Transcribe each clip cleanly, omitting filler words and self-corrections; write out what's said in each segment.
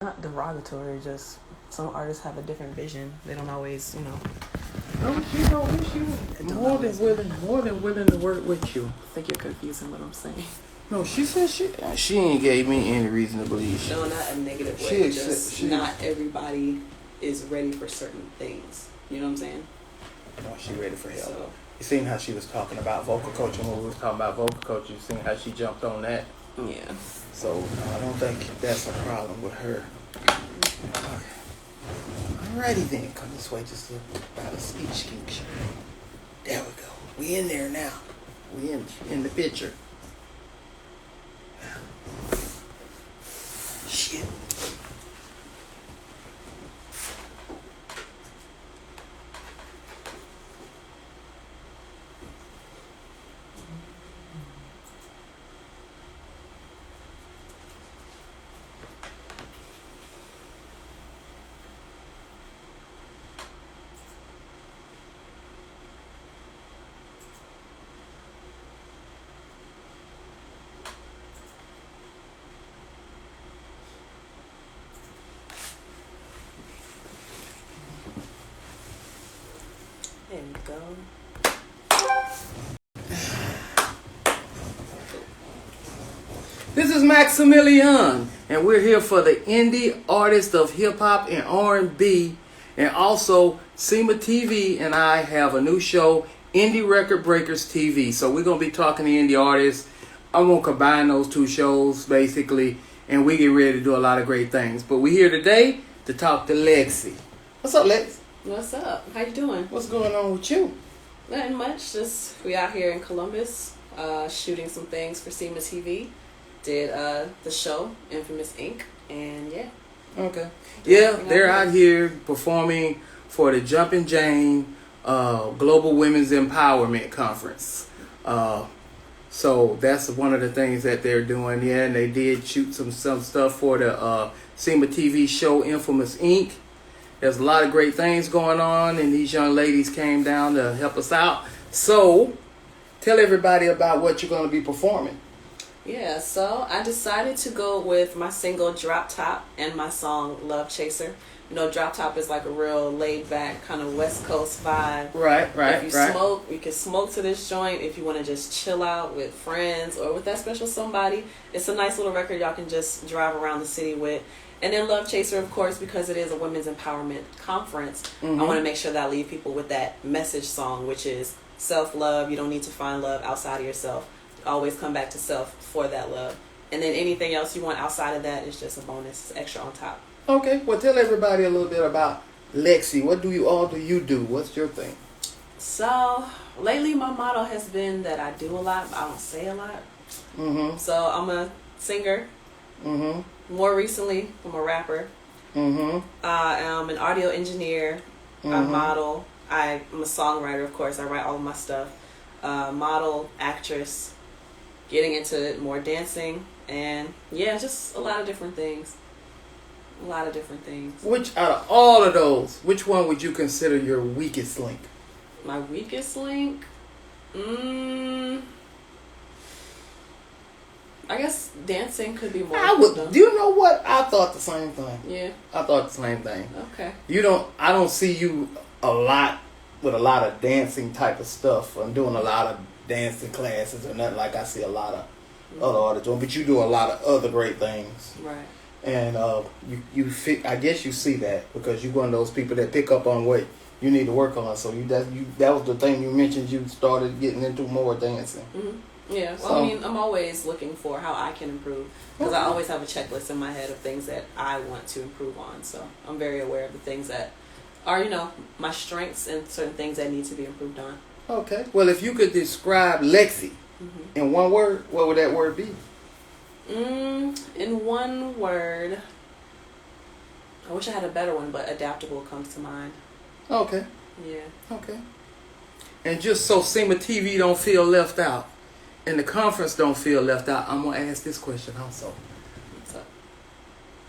Not derogatory, just some artists have a different vision. They don't always, Oh, she more than willing to work with you. I think you're confusing what I'm saying. No, she said she ain't gave me any reason to believe. No, not a negative way. Not everybody is ready for certain things. You know what I'm saying? No, she ready for help. So, You seen how she was talking about vocal coaching when we was talking about vocal coaching. You seen how she jumped on that. yeah. So I don't think that's a problem with her. Alrighty then, come this way just about a speech. There we go. We in there now. We in the picture. Shit. There we go. This is Maximilian, and we're here for the indie artist of hip hop and R&B, and also SEMA TV and I have a new show, Indie Record Breakers TV. So we're gonna be talking to indie artists. I'm gonna combine those two shows basically, and we get ready to do a lot of great things. But we're here today to talk to LexC. What's up, Lex? What's up? How you doing? What's going on with you? Nothing much. Just we out here in Columbus, shooting some things for SEMA TV. Did the show Infamous Inc. and yeah. Okay. Yeah, they're out here performing for the Jumpin' Jane Global Women's Empowerment Conference. So that's one of the things that they're doing. Yeah, and they did shoot some stuff for the SEMA TV show Infamous Inc. There's a lot of great things going on, and these young ladies came down to help us out. So tell everybody about what you're going to be performing. Yeah, so I decided to go with my single Drop Top and my song Love Chaser. You know, Drop Top is like a real laid back kind of West Coast vibe. Right. If you smoke, you can smoke to this joint. If you want to just chill out with friends or with that special somebody, it's a nice little record y'all can just drive around the city with. And then Love Chaser, of course, because it is a women's empowerment conference, I want to make sure that I leave people with that message song, which is self-love. You don't need to find love outside of yourself. Always come back to self for that love. And then anything else you want outside of that is just a bonus, extra on top. Okay, well, tell everybody a little bit about LexC. What do you do? What's your thing? So, lately my motto has been that I do a lot, but I don't say a lot. Mm-hmm. So, I'm a singer. Mm-hmm. More recently, I'm a rapper. Mm-hmm. I'm an audio engineer. Mm-hmm. I model. I'm a songwriter, of course. I write all of my stuff. Model, actress, getting into more dancing, and yeah, just a lot of different things. Which, out of all of those, which one would you consider your weakest link? My weakest link? I guess dancing could be more. Do you know what? I thought the same thing. Yeah. I thought the same thing. Okay. I don't see you a lot with a lot of dancing type of stuff. I'm doing a lot of dancing classes or nothing like I see a lot of other artists doing, but you do a lot of other great things. Right. And I guess you see that because you're one of those people that pick up on what you need to work on. So that was the thing you mentioned. You started getting into more dancing. Mm-hmm. Yeah. Well, I mean, I'm always looking for how I can improve because I always have a checklist in my head of things that I want to improve on. So I'm very aware of the things that are, my strengths and certain things that need to be improved on. Okay. Well, if you could describe LexC in one word, what would that word be? In one word, I wish I had a better one, but adaptable comes to mind. Okay. Yeah. Okay. And just so SEMA TV don't feel left out, and the conference don't feel left out, I'm going to ask this question also. What's up?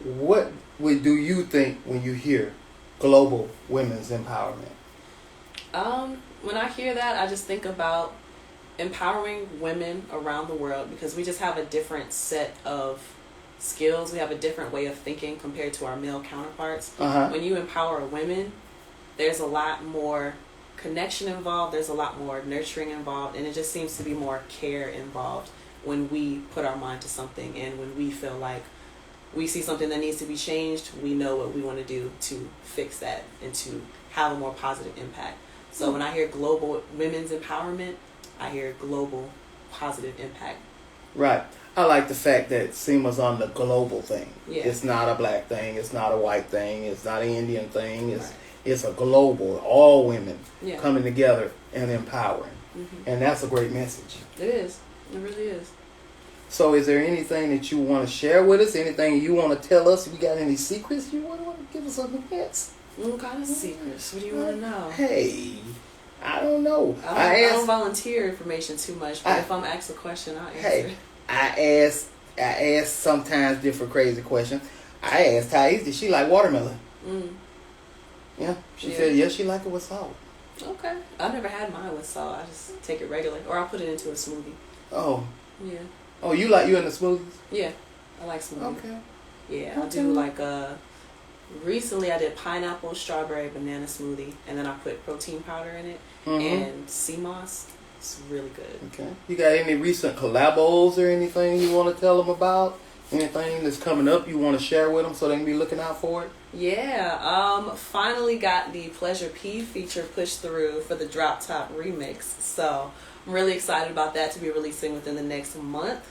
What do you think when you hear global women's empowerment? When I hear that, I just think about empowering women around the world because we just have a different set of skills. We have a different way of thinking compared to our male counterparts. When you empower women, there's a lot more connection involved. There's a lot more nurturing involved, and it just seems to be more care involved when we put our mind to something, and when we feel like we see something that needs to be changed, we know what we want to do to fix that and to have a more positive impact. So when I hear global women's empowerment, I hear global positive impact. Right. I like the fact that SEMA's on the global thing. Yeah. It's not a black thing. It's not a white thing. It's not an Indian thing. It's a global, all women coming together and empowering. And that's a great message. It is. It really is. So is there anything that you want to share with us? Anything you want to tell us? We got any secrets you want to give us some hints? What kind of secrets? What do you want to know? Hey, I don't know. I don't volunteer information too much, but if I'm asked a question, I'll answer. Hey, I ask sometimes different crazy questions. I asked Thais, did she like watermelon? Yeah, she said yes, she liked it with salt. Okay, I've never had mine with salt. I just take it regular, or I put it into a smoothie. Oh. Yeah. Oh, you in the smoothies? Yeah, I like smoothies. Okay. Yeah, I'll do like recently I did pineapple, strawberry, banana smoothie, and then I put protein powder in it and sea moss. It's really good. Okay. You got any recent collabos or anything you want to tell them about? Anything that's coming up you want to share with them so they can be looking out for it? Yeah, finally got the Pleasure P feature pushed through for the Drop Top remix. So I'm really excited about that to be releasing within the next month.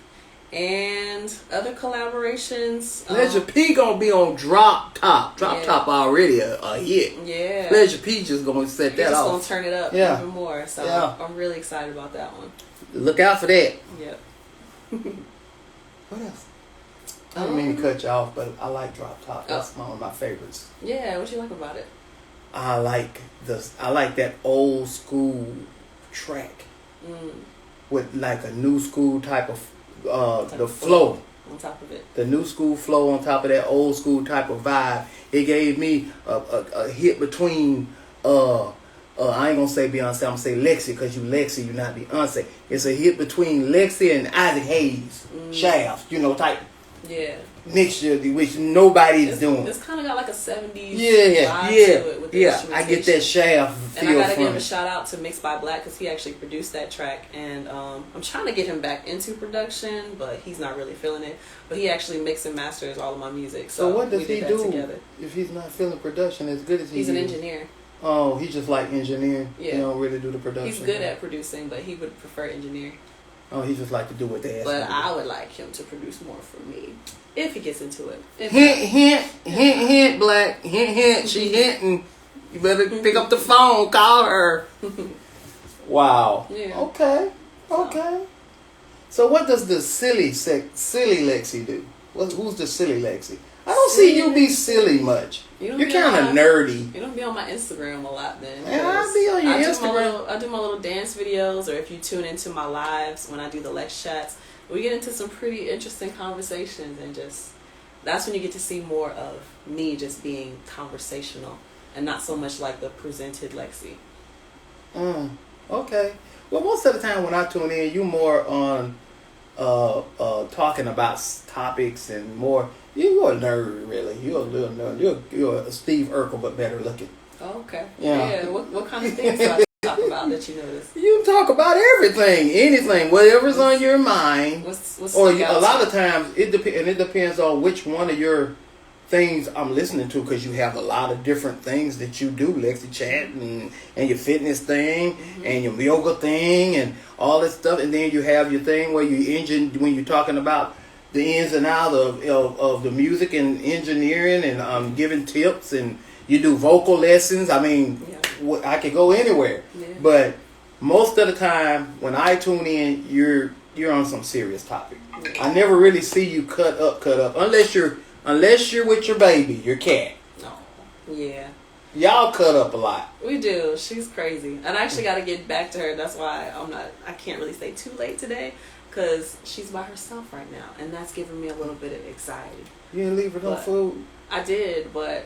And other collaborations. Pleasure P gonna be on Drop Top. Drop Top already a hit. Yeah. Pleasure P just gonna set that off. Just gonna turn it up even more. So I'm really excited about that one. Look out for that. Yep. What else? I didn't mean to cut you off, but I like Drop Top. That's one of my favorites. Yeah, what you like about it? I like that old school track with like a new school type of the flow on top of it. The new school flow on top of that old school type of vibe. It gave me a hit between I ain't gonna say Beyonce, I'm gonna say LexC, because you LexC, you not Beyonce. It's a hit between LexC and Isaac Hayes, Shaft, type mixture, which nobody's doing. It's kind of got like a 70s vibe to it with the instrumentation. I get that Shaft feel. And I gotta give a shout out to Mixed by Black, because he actually produced that track, and I'm trying to get him back into production, but he's not really feeling it. But he actually mixes and masters all of my music. So what does he do together. If he's not feeling production as good as he is? He's an engineer. Oh, he just like engineering. Yeah. He don't really do the production. He's good at producing, but he would prefer engineer. Oh, he just like to do what they ask him to do. I would like him to produce more for me, if he gets into it. Hint, Black. Hint. She hinting. You better pick up the phone, call her. Wow. Yeah. Okay. So what does the silly LexC do? Who's the silly LexC? I don't see you be silly much. You're kind of nerdy. You don't be on my Instagram a lot, then. And I be on your Instagram. I do my little dance videos, or if you tune into my lives when I do the Lex chats, we get into some pretty interesting conversations, and that's when you get to see more of me just being conversational and not so much like the presented LexC. Okay. Well, most of the time when I tune in, you more on talking about topics and more. You're a nerd, really. You're a little nerd. You're a Steve Urkel, but better looking. Oh, okay. Yeah. What kind of things do I talk about that you notice? You talk about everything, anything, whatever's on your mind. What's or a lot of times it depends on which one of your things I'm listening to, because you have a lot of different things that you do, LexC chat and your fitness thing and your yoga thing and all this stuff, and then you have your thing where when you're talking about the ins and outs of the music and engineering and giving tips, and you do vocal lessons. I mean, I could go anywhere, but most of the time when I tune in, you're on some serious topic. I never really see you cut up unless you're with your baby, your cat. No. Yeah. Y'all cut up a lot. We do. She's crazy. And I actually got to get back to her. That's why I can't really stay too late today, because she's by herself right now. And that's giving me a little bit of anxiety. You didn't leave her no food? I did, but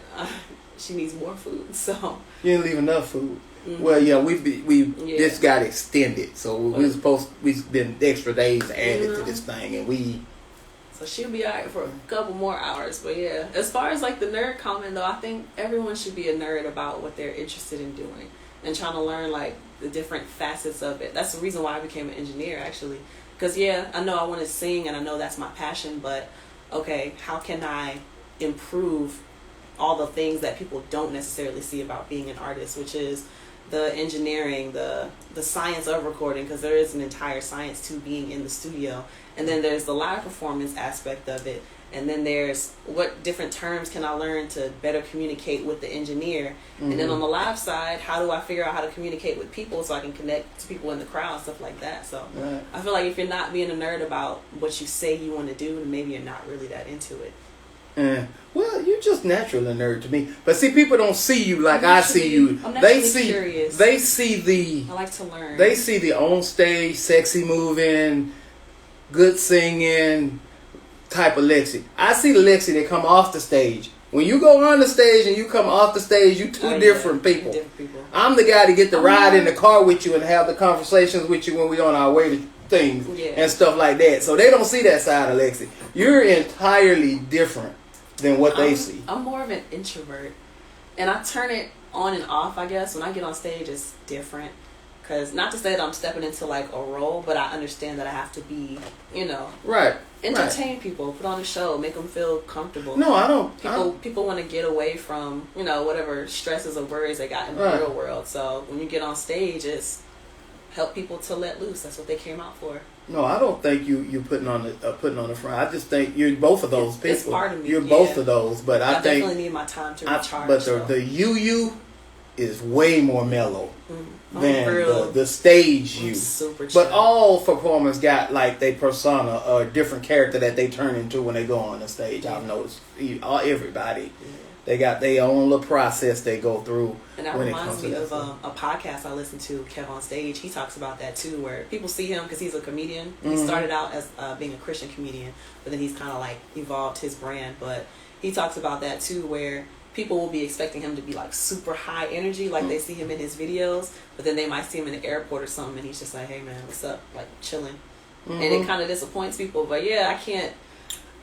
she needs more food, so. You didn't leave enough food? Well, yeah, this got extended. So we've been extra days added to this thing, and So she'll be alright for a couple more hours. But yeah, as far as like the nerd comment though, I think everyone should be a nerd about what they're interested in doing and trying to learn like the different facets of it. That's the reason why I became an engineer actually. Because yeah, I know I want to sing and I know that's my passion, but okay, how can I improve all the things that people don't necessarily see about being an artist, which is the engineering, the science of recording, because there is an entire science to being in the studio. And then there's the live performance aspect of it. And then there's what different terms can I learn to better communicate with the engineer. Mm-hmm. And then on the live side, how do I figure out how to communicate with people so I can connect to people in the crowd, stuff like that. So right. I feel like if you're not being a nerd about what you say you want to do, then maybe you're not really that into it. Well, you're just naturally a nerd to me. But see, people don't see you like I see you. I'm naturally curious. They see the. I like to learn. They see the on stage, sexy moving, good singing type of LexC. I see the LexC that come off the stage. When you go on the stage and you come off the stage, you two different people. I'm the guy to get the ride in the car with you and have the conversations with you when we on our way to things and stuff like that. So they don't see that side of LexC. You're entirely different than what they see. I'm more of an introvert, and I turn it on and off. I guess when I get on stage, it's different. Cause not to say that I'm stepping into like a role, but I understand that I have to be, entertain people, put on a show, make them feel comfortable. No, I don't. People want to get away from whatever stresses or worries they got in the real world. So when you get on stage, it's help people to let loose. That's what they came out for. No, I don't think you putting on the front. I just think you're both of those people. It's part of me. You're both of those, but I think definitely need my time to recharge. But the you is way more mellow than the stage you. Super chill. But all performers got like they persona or a different character that they turn into when they go on the stage. I've noticed everybody. They got their own little process they go through. And that reminds me of a podcast I listened to, Kev on Stage. He talks about that too, where people see him because he's a comedian. Mm-hmm. He started out as being a Christian comedian, but then he's kind of like evolved his brand. But he talks about that too, where people will be expecting him to be like super high energy, like they see him in his videos, but then they might see him in the airport or something, and he's just like, "Hey man, what's up?" Like chilling, and it kind of disappoints people. But yeah,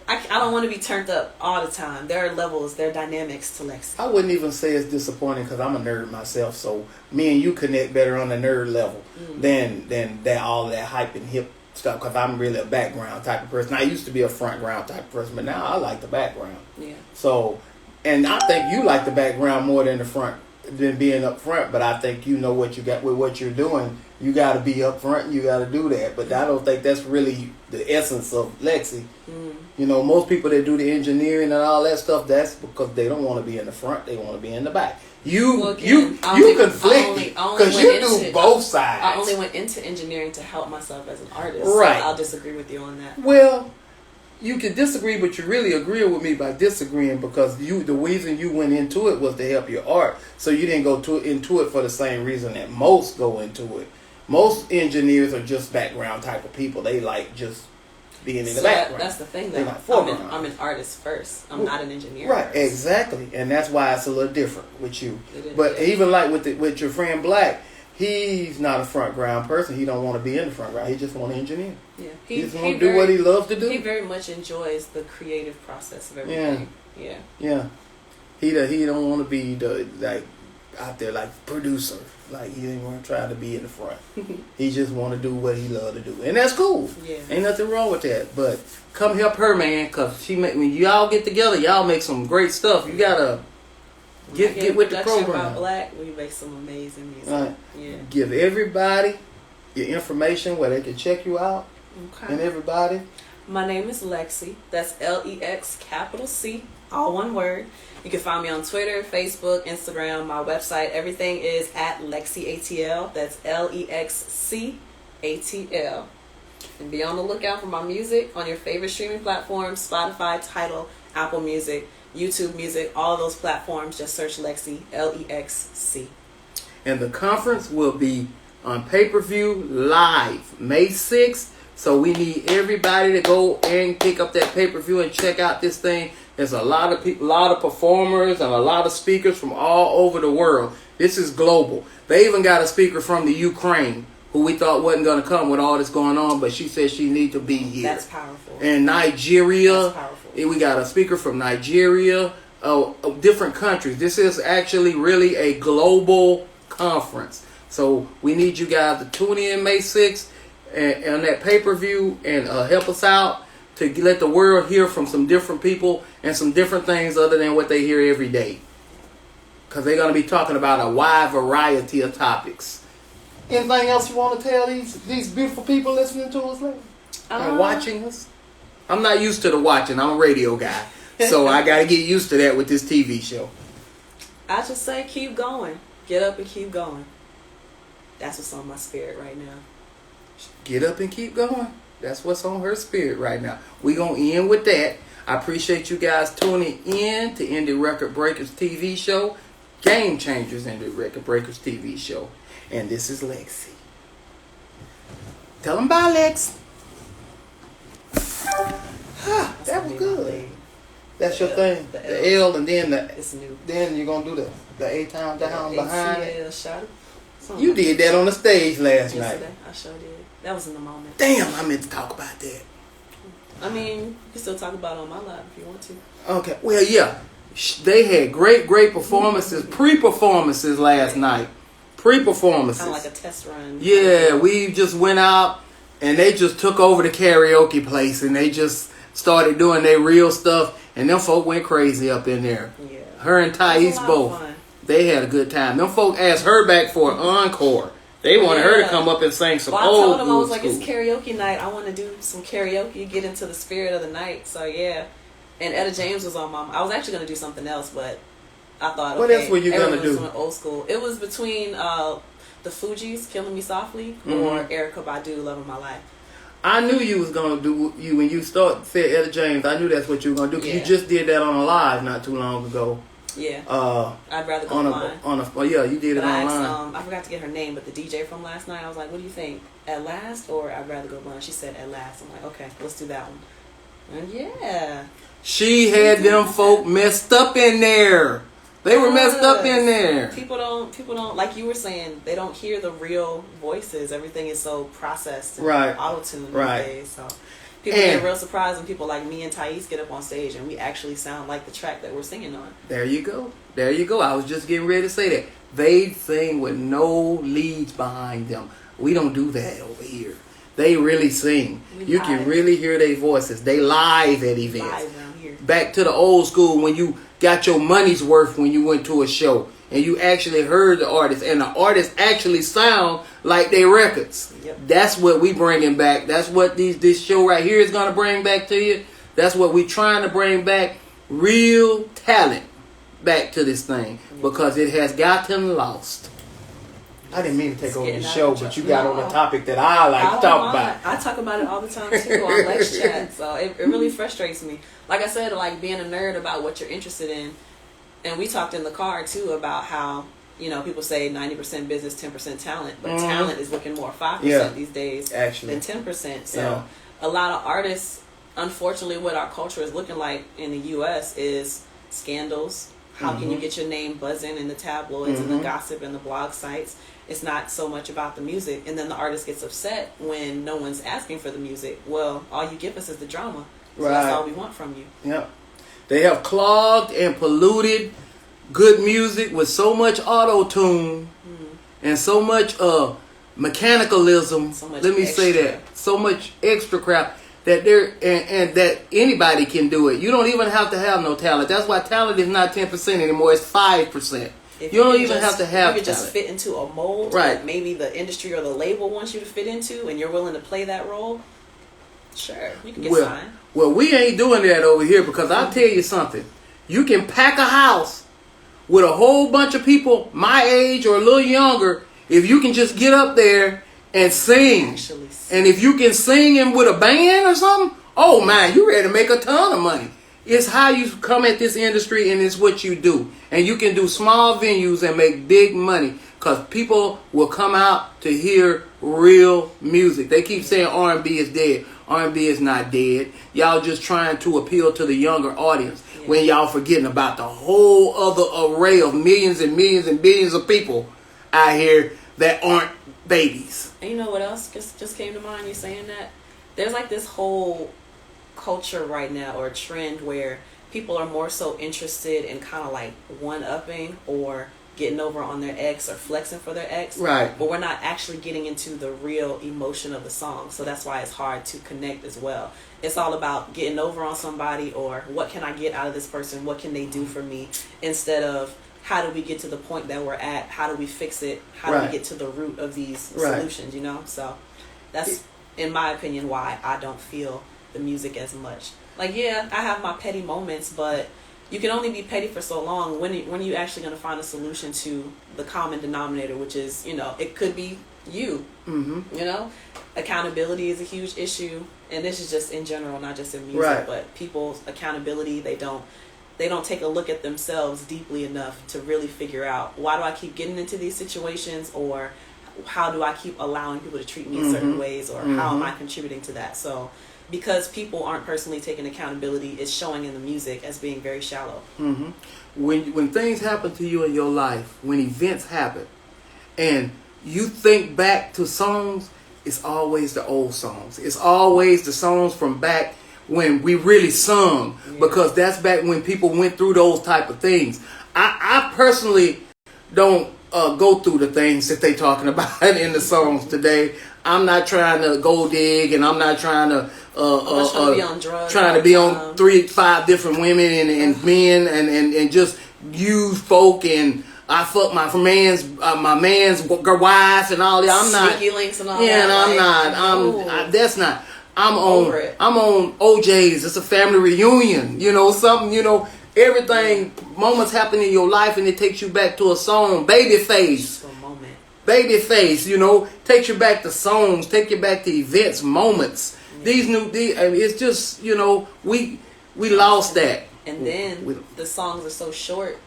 I don't want to be turned up all the time. There are levels, there are dynamics to LexC. I wouldn't even say it's disappointing because I'm a nerd myself, so me and you connect better on the nerd level than that all that hype and hip stuff, because I'm really a background type of person. I used to be a front ground type of person, but now I like the background. Yeah. So, and I think you like the background more than the front, than being up front, but I think you know what you got with what you're doing. You got to be up front and you got to do that. But I don't think that's really the essence of LexC. Most people that do the engineering and all that stuff, that's because they don't want to be in the front. They want to be in the back. You conflict because you do both sides. I only went into engineering to help myself as an artist. Right. So I'll disagree with you on that. Well, you can disagree, but you really agree with me by disagreeing because the reason you went into it was to help your art. So you didn't go into it for the same reason that most go into it. Most engineers are just background type of people. They like just being in the background. That's the thing, though. I'm an artist first. I'm not an engineer. Right, first. Exactly, and that's why it's a little different with you. But even like with your friend Black, he's not a front ground person. He don't want to be in the front ground. He just want to engineer. Yeah, he just want to do what he loves to do. He very much enjoys the creative process of everything. Yeah. He don't want to be out there like producer. Like he didn't want to try to be in the front. He just want to do what he love to do, and that's cool. Yeah, ain't nothing wrong with that. But come help her, man, because when y'all get together, y'all make some great stuff. You gotta get with the program. About Black, we make some amazing music. Right. Yeah. Give everybody your information where they can check you out. Okay. And everybody. My name is LexC. That's LexC, all one word. You can find me on Twitter, Facebook, Instagram, my website. Everything is at LexCATL. That's LexCATL. And be on the lookout for my music on your favorite streaming platforms: Spotify, Tidal, Apple Music, YouTube Music, all of those platforms. Just search LexC, LexC. And the conference will be on pay-per-view live May 6th. So we need everybody to go and pick up that pay-per-view and check out this thing. There's a lot of people, a lot of performers, and a lot of speakers from all over the world. This is global. They even got a speaker from the Ukraine who we thought wasn't going to come with all this going on, but she said she needs to be here. That's powerful. And Nigeria, that's powerful. We got a speaker from Nigeria, different countries. This is actually really a global conference. So we need you guys to tune in May 6th and on that pay-per-view and help us out to let the world hear from some different people and some different things other than what they hear every day. Because they're going to be talking about a wide variety of topics. Anything else you want to tell these beautiful people listening to us later? And watching us? I'm not used to the watching. I'm a radio guy. So I got to get used to that with this TV show. I just say keep going. Get up and keep going. That's what's on my spirit right now. Get up and keep going. That's what's on her spirit right now. We're going to end with that. I appreciate you guys tuning in to Indie Record Breakers TV show. Game Changers Indie Record Breakers TV show. And this is LexC. Tell them bye, Lex. That was good. That's your thing. The L and then it's new. Then you're going to do the A time down behind it. You did that on the stage last night. I sure did. That was in the moment. Damn, I meant to talk about that. I mean, you can still talk about it on my live if you want to. Okay. Well, yeah. They had great performances, pre-performances last night. Pre-performances. Kind of like a test run. Yeah, we just went out and they just took over the karaoke place and they just started doing their real stuff and them folk went crazy up in there. Yeah. Her and Thais both. They had a good time. Them folk asked her back for an encore. They wanted her to come up and sing some old I told them, I was school. like, it's karaoke night. I want to do some karaoke, get into the spirit of the night. So, yeah. And Etta James was on I was actually going to do something else, but I thought, what else were you going to do? Old school. It was between the Fugees, Killing Me Softly, or Erykah Badu, Love of My Life. I knew you was going to do, when you said Etta James, I knew that's what you were going to do. Because you just did that on a live not too long ago. Yeah. I'd rather go online. Yeah, you did it online. I forgot to get her name, but the DJ from last night, I was like, what do you think? At Last or I'd rather go blind? She said At Last. I'm like, okay, let's do that one. And yeah. She had them folk messed up in there. They were messed up in there. People don't, like you were saying, they don't hear the real voices. Everything is so processed and auto-tuned these days. So people get real surprised when people like me and Thais get up on stage and we actually sound like the track that we're singing on. There you go. There you go. I was just getting ready to say that. They sing with no leads behind them. We don't do that over here. They really sing. You can really hear their voices. They live at events. Live around here. Back to the old school when you got your money's worth when you went to a show and you actually heard the artist and the artists actually sound like their records. Yep. That's what we bringing back. That's what this show right here is going to bring back to you. That's what we trying to bring back. Real talent back to this thing because it has gotten lost. I didn't mean to take over the show, but you got on the topic that I like to talk about. I talk about it all the time too on LexChat, so it really frustrates me. Like I said, like being a nerd about what you're interested in, and we talked in the car too about how people say 90% business, 10% talent, but talent is looking more 5% these days than 10%. So a lot of artists, unfortunately, what our culture is looking like in the U.S. is scandals. How can you get your name buzzing in the tabloids and the gossip and the blog sites? It's not so much about the music. And then the artist gets upset when no one's asking for the music. Well, all you give us is the drama. So that's all we want from you. Yep. They have clogged and polluted good music with so much auto-tune and so much mechanicalism. So much Let me say that. So much extra crap. That and that anybody can do it. You don't even have to have no talent. That's why talent is not 10% anymore. It's 5%. You don't even have to have talent. You can just fit into a mold that maybe the industry or the label wants you to fit into, and you're willing to play that role. Sure, you can get signed. Well, we ain't doing that over here because I'll tell you something. You can pack a house with a whole bunch of people my age or a little younger if you can just get up there and sing. And if you can sing and with a band or something, oh man, you ready to make a ton of money. It's how you come at this industry and it's what you do. And you can do small venues and make big money because people will come out to hear real music. They keep saying R&B is dead. R&B is not dead. Y'all just trying to appeal to the younger audience when y'all forgetting about the whole other array of millions and millions and billions of people out here that aren't babies. And you know what else just came to mind? You saying that there's like this whole culture right now, or a trend, where people are more so interested in kind of like one-upping or getting over on their ex or flexing for their ex. Right. But we're not actually getting into the real emotion of the song. So that's why it's hard to connect as well. It's all about getting over on somebody, or what can I get out of this person? What can they do for me? Instead of how do we get to the point that we're at? How do we fix it? How do we get to the root of these solutions, you know? So that's, in my opinion, why I don't feel the music as much. Like, yeah, I have my petty moments, but you can only be petty for so long. When are you actually going to find a solution to the common denominator, which is, you know, it could be you. Mm-hmm. You know, accountability is a huge issue, and this is just in general, not just in music, but people's accountability. They don't take a look at themselves deeply enough to really figure out, why do I keep getting into these situations, or how do I keep allowing people to treat me certain ways, or how am I contributing to that? So because people aren't personally taking accountability, it's showing in the music as being very shallow. Mm-hmm. When things happen to you in your life, when events happen, and you think back to songs, it's always the old songs. It's always the songs from back when we really sung, because that's back when people went through those type of things. I personally don't go through the things that they talking about in the songs today. I'm not trying to go dig, and I'm not trying to be on drugs, trying to be on 3-5 different women and men and just use folk, and I fuck my man's wife and all that. I'm not sneaky links and all that. And I'm like, not. That's not. I'm on OJ's. It's a family reunion. You know, something. You know, everything. Moments happen in your life, and it takes you back to a song. Babyface. Babyface, you know, takes you back to songs, take you back to events, moments. It's just, you know, we lost that. And then the songs are so short.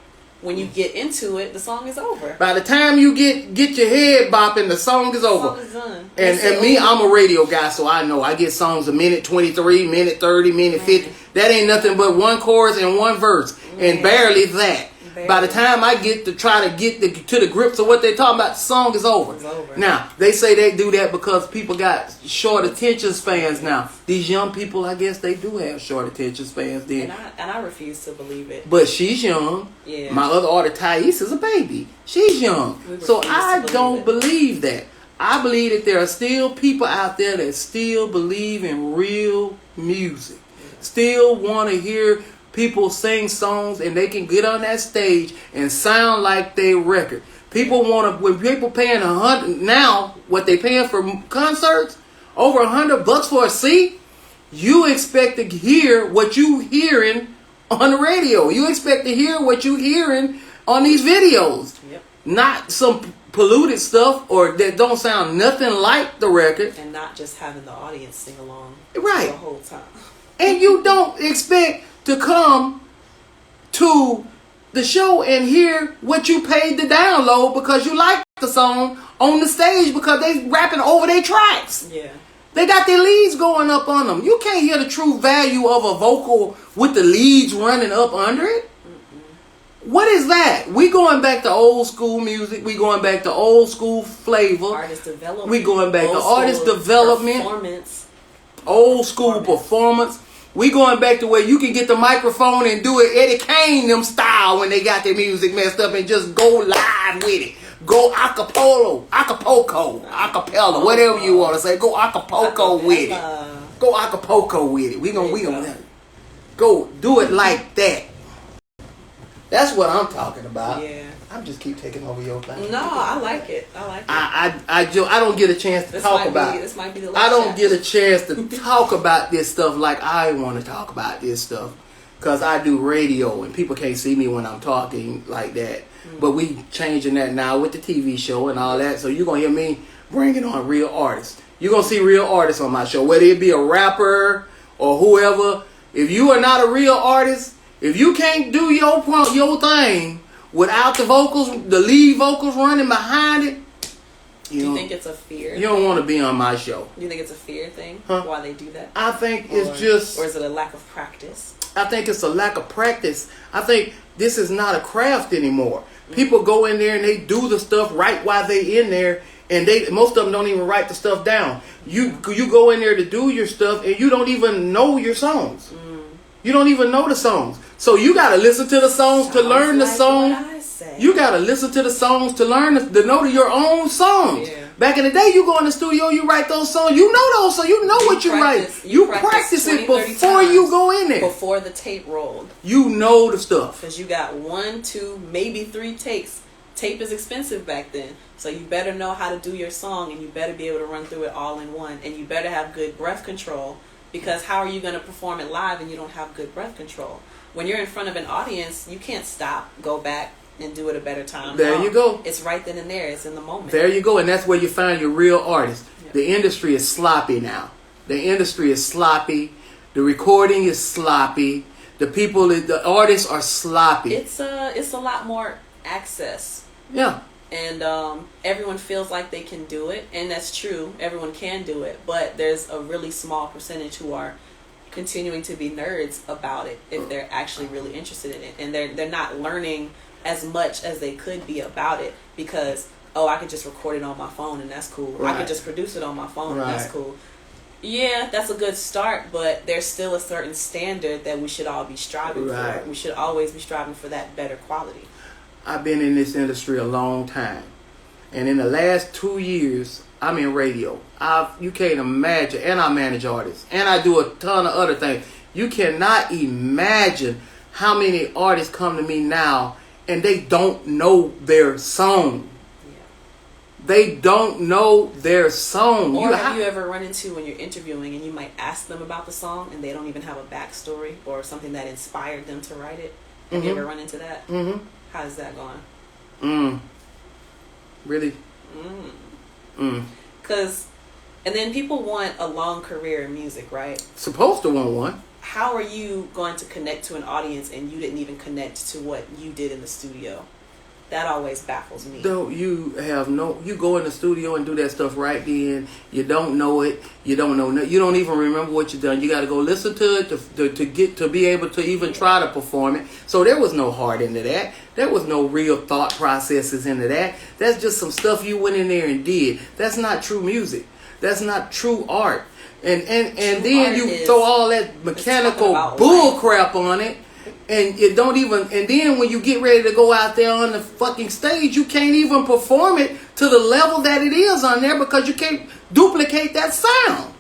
When you get into it, the song is over. By the time you get your head bopping, the song is over. The song is done. And me, I'm a radio guy, so I know I get songs a minute 23, minute 30, minute 50. That ain't nothing but one chorus and one verse, and barely that. By the time I get to try to get to the grips of what they're talking about, the song is over. It's over. Now, they say they do that because people got short attention spans now. These young people, I guess they do have short attention spans then. And I refuse to believe it. But she's young. Yeah. My other artist, Thais, is a baby. She's young. So I don't believe that. I believe that there are still people out there that still believe in real music. Still want to hear people sing songs, and they can get on that stage and sound like they record. People want to, when people paying $100 now, what they paying for concerts, over $100 for a seat, you expect to hear what you hearing on the radio. You expect to hear what you hearing on these videos. Yep. Not some polluted stuff or that don't sound nothing like the record. And not just having the audience sing along the whole time. And you don't expect to come to the show and hear what you paid to download because you like the song on the stage because they rapping over their tracks. Yeah. They got their leads going up on them. You can't hear the true value of a vocal with the leads running up under it. What is that? We going back to old school music. We going back to old school flavor. Artist development. We going back to artist development. Performance. Old school performance. We going back to where you can get the microphone and do it Eddie Kane them style when they got their music messed up and just go live with it. Go acapella, whatever you want to say. Go acapulco with it. Go acapulco with it. We gonna go do it like that. That's what I'm talking about. Yeah. I'm just keep taking over your thing. No, I like it. I don't get a chance to talk about it. This might be the I don't get a chance to talk about this stuff like I want to talk about this stuff because I do radio and people can't see me when I'm talking like that. Mm-hmm. But we changing that now with the TV show and all that. So you're going to hear me bringing on real artists. You're going to see real artists on my show, whether it be a rapper or whoever. If you are not a real artist, if you can't do your thing without the vocals, the lead vocals running behind it, do you think it's a fear? You don't want to be on my show. Do you think it's a fear thing? Huh? Why they do that? I think it's just... Or is it a lack of practice? I think it's a lack of practice. I think this is not a craft anymore. People go in there and they do the stuff right while they in there, and most of them don't even write the stuff down. You go in there to do your stuff, and you don't even know your songs. You don't even know the songs. So you got to listen to the songs to learn the song. You got to listen to the songs to learn to know your own songs. Yeah. Back in the day, you go in the studio, you write those songs. You know those songs. You know what you write. You practice it before you go in there. Before the tape rolled. You know the stuff. Because you got 1, 2, maybe 3 takes. Tape is expensive back then. So you better know how to do your song, and you better be able to run through it all in one. And you better have good breath control, because how are you going to perform it live and you don't have good breath control? When you're in front of an audience, you can't stop, go back, and do it a better time. There you go. It's right then and there. It's in the moment. There you go. And that's where you find your real artist. Yep. The industry is sloppy now. The industry is sloppy. The recording is sloppy. The artists are sloppy. It's a lot more access. Yeah. And everyone feels like they can do it. And that's true. Everyone can do it. But there's a really small percentage who are continuing to be nerds about it if they're actually really interested in it. And they're not learning as much as they could be about it, because I could just record it on my phone and that's cool. Right. I could just produce it on my phone and that's cool. Yeah, that's a good start, but there's still a certain standard that we should all be striving for. We should always be striving for that better quality. I've been in this industry a long time, and in the last 2 years I'm in radio. You can't imagine, and I manage artists, and I do a ton of other things. You cannot imagine how many artists come to me now and they don't know their song. Yeah. They don't know their song. Or have you ever run into when you're interviewing and you might ask them about the song and they don't even have a backstory or something that inspired them to write it? Have you ever run into that? Mm-hmm. How's that going? Really? And then people want a long career in music, right? Supposed to want one. How are you going to connect to an audience and you didn't even connect to what you did in the studio? That always baffles me. You go in the studio and do that stuff right then. You don't know it. You don't even remember what you done. You got to go listen to it to be able to even try to perform it. So there was no heart into that. There was no real thought processes into that. That's just some stuff you went in there and did. That's not true music. That's not true art. And then you throw all that mechanical bull crap on it, and it don't even. And then when you get ready to go out there on the fucking stage, you can't even perform it to the level that it is on there because you can't duplicate that sound.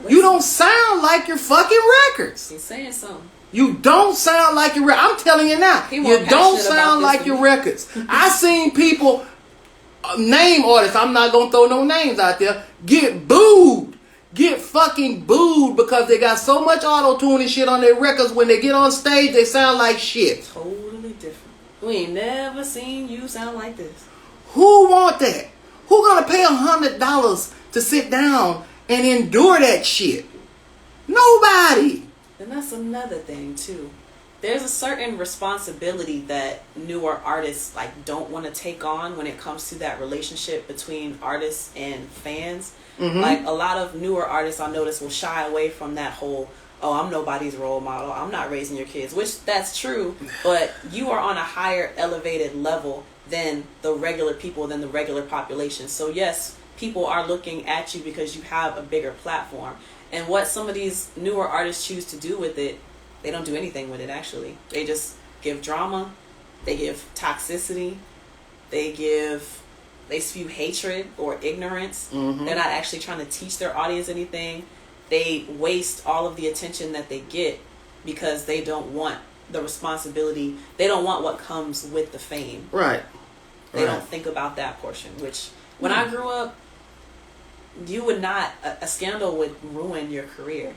You don't sound like your fucking records. He's saying something. You don't sound like your records. I'm telling you now. You don't sound like your records. I seen people, name artists, I'm not going to throw no names out there, get booed. Get fucking booed because they got so much auto-tune and shit on their records. When they get on stage, they sound like shit. Totally different. We ain't never seen you sound like this. Who want that? Who gonna pay $100 to sit down and endure that shit? Nobody. And that's another thing too. There's a certain responsibility that newer artists don't want to take on when it comes to that relationship between artists and fans. Mm-hmm. Like a lot of newer artists I notice will shy away from that whole, I'm nobody's role model, I'm not raising your kids, which that's true, but you are on a higher elevated level than the regular people, than the regular population. So yes, people are looking at you because you have a bigger platform. And what some of these newer artists choose to do with it, they don't do anything with it actually. They just give drama, they give toxicity, they spew hatred or ignorance. Mm-hmm. They're not actually trying to teach their audience anything. They waste all of the attention that they get because they don't want the responsibility. They don't want what comes with the fame. Right. They don't think about that portion, which when I grew up, you would not, a scandal would ruin your career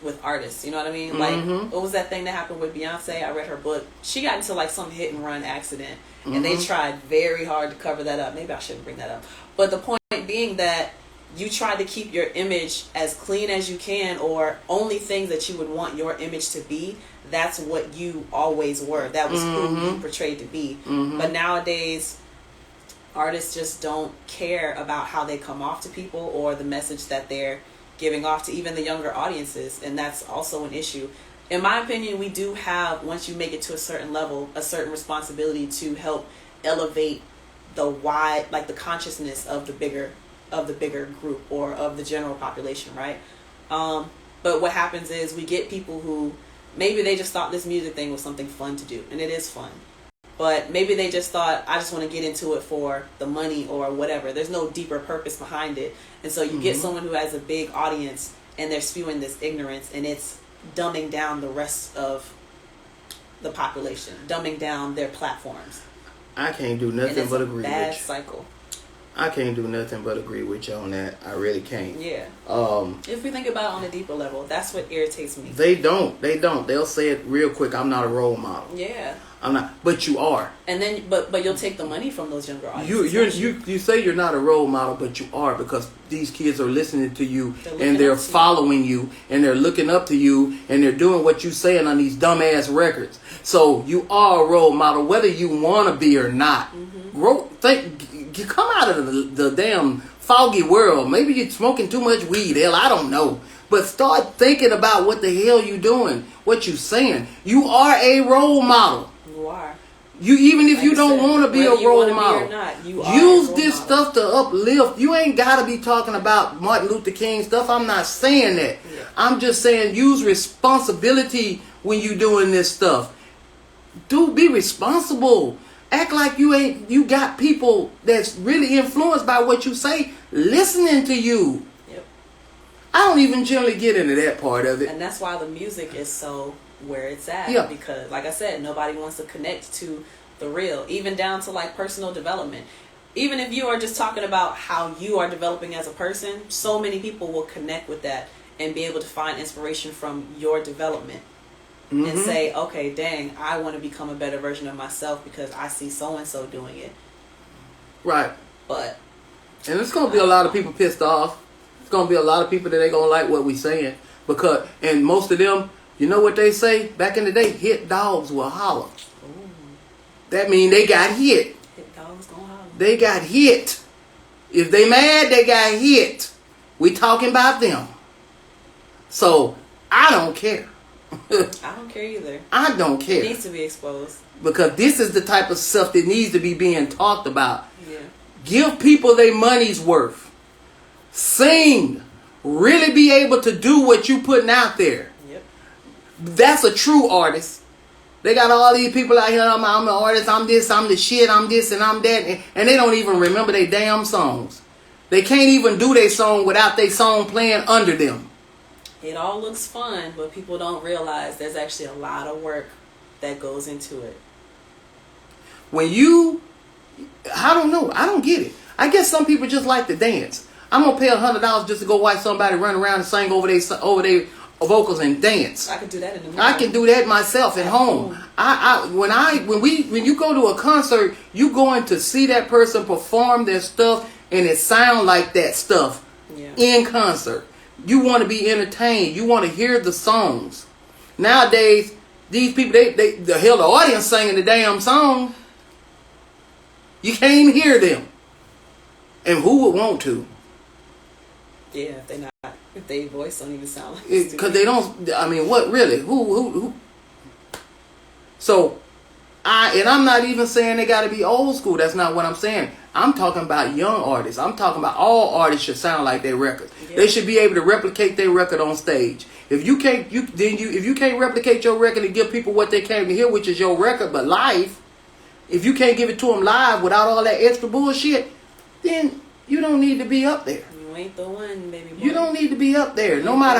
with artists. You know what I mean? Like, what was that thing that happened with Beyonce? I read her book. She got into some hit and run accident. And they tried very hard to cover that up. Maybe I shouldn't bring that up. But the point being that you try to keep your image as clean as you can, or only things that you would want your image to be. That's what you always were. That was who you portrayed to be. But nowadays, artists just don't care about how they come off to people or the message that they're giving off to even the younger audiences. And that's also an issue. in my opinion, we do have, once you make it to a certain level, a certain responsibility to help elevate the wide, like the consciousness of the bigger group or of the general population, right? But what happens is we get people who maybe they just thought this music thing was something fun to do, and it is fun. But maybe they just thought, I just want to get into it for the money or whatever. There's no deeper purpose behind it. And so you get someone who has a big audience and they're spewing this ignorance, and it's dumbing down the rest of the population, dumbing down their platforms. I can't do nothing but agree with you. Bad cycle. I can't do nothing but agree with you on that. I really can't. Yeah. If we think about it on a deeper level, that's what irritates me. They don't. They'll say it real quick. I'm not a role model. Yeah. I'm not. But you are. And then, but you'll take the money from those younger audiences. You say you're not a role model, but you are, because these kids are listening to you and they're following you and they're looking up to you and they're doing what you're saying on these dumbass records. So you are a role model, whether you want to be or not. You come out of the damn foggy world. Maybe you're smoking too much weed. Hell, I don't know. But start thinking about what the hell you doing, what you saying. You are a role model. You are. Even if you don't want to be a role model, use this stuff to uplift. You ain't got to be talking about Martin Luther King stuff. I'm not saying that. Yeah. I'm just saying use responsibility when you doing this stuff. Be responsible. Act like you got people that's really influenced by what you say listening to you. Yep. I don't even generally get into that part of it. And that's why the music is so where it's at. Yeah. Because like I said, nobody wants to connect to the real, even down to like personal development. Even if you are just talking about how you are developing as a person, so many people will connect with that and be able to find inspiration from your development. And say, okay, dang, I want to become a better version of myself because I see so-and-so doing it. Right. But. And it's going to be a lot of people pissed off. It's going to be a lot of people that ain't going to like what we saying. And most of them, you know what they say? Back in the day, hit dogs will holler. Ooh. That mean they got hit. Hit dogs gonna holler. They got hit. If they mad, they got hit. We talking about them. So, I don't care. I don't care either. I don't care. It needs to be exposed. Because this is the type of stuff that needs to be being talked about. Yeah. Give people their money's worth. Sing. Really be able to do what you putting out there. Yep. That's a true artist. They got all these people out here, I'm an artist, I'm this, I'm the shit, I'm this and I'm that. And they don't even remember their damn songs. They can't even do their song without their song playing under them. It all looks fun, but people don't realize there's actually a lot of work that goes into it. I don't know. I don't get it. I guess some people just like to dance. I'm going to pay $100 just to go watch somebody run around and sing over their vocals and dance. I could do that in the home. I can do that myself at home. When you go to a concert, you going to see that person perform their stuff and it sound like that stuff in concert. You want to be entertained. You want to hear the songs. Nowadays, these people, the audience singing the damn song. You can't even hear them. And who would want to? Yeah, if their voice don't even sound like it. Because they don't, I mean, what really? Who? So, I'm not even saying they got to be old school. That's not what I'm saying. I'm talking about young artists. I'm talking about all artists should sound like their record. Yeah. They should be able to replicate their record on stage. If you can't, if you can't replicate your record and give people what they came to hear, which is your record, but live, if you can't give it to them live without all that extra bullshit, then you don't need to be up there. You ain't the one, baby boy. You don't need to be up there, no matter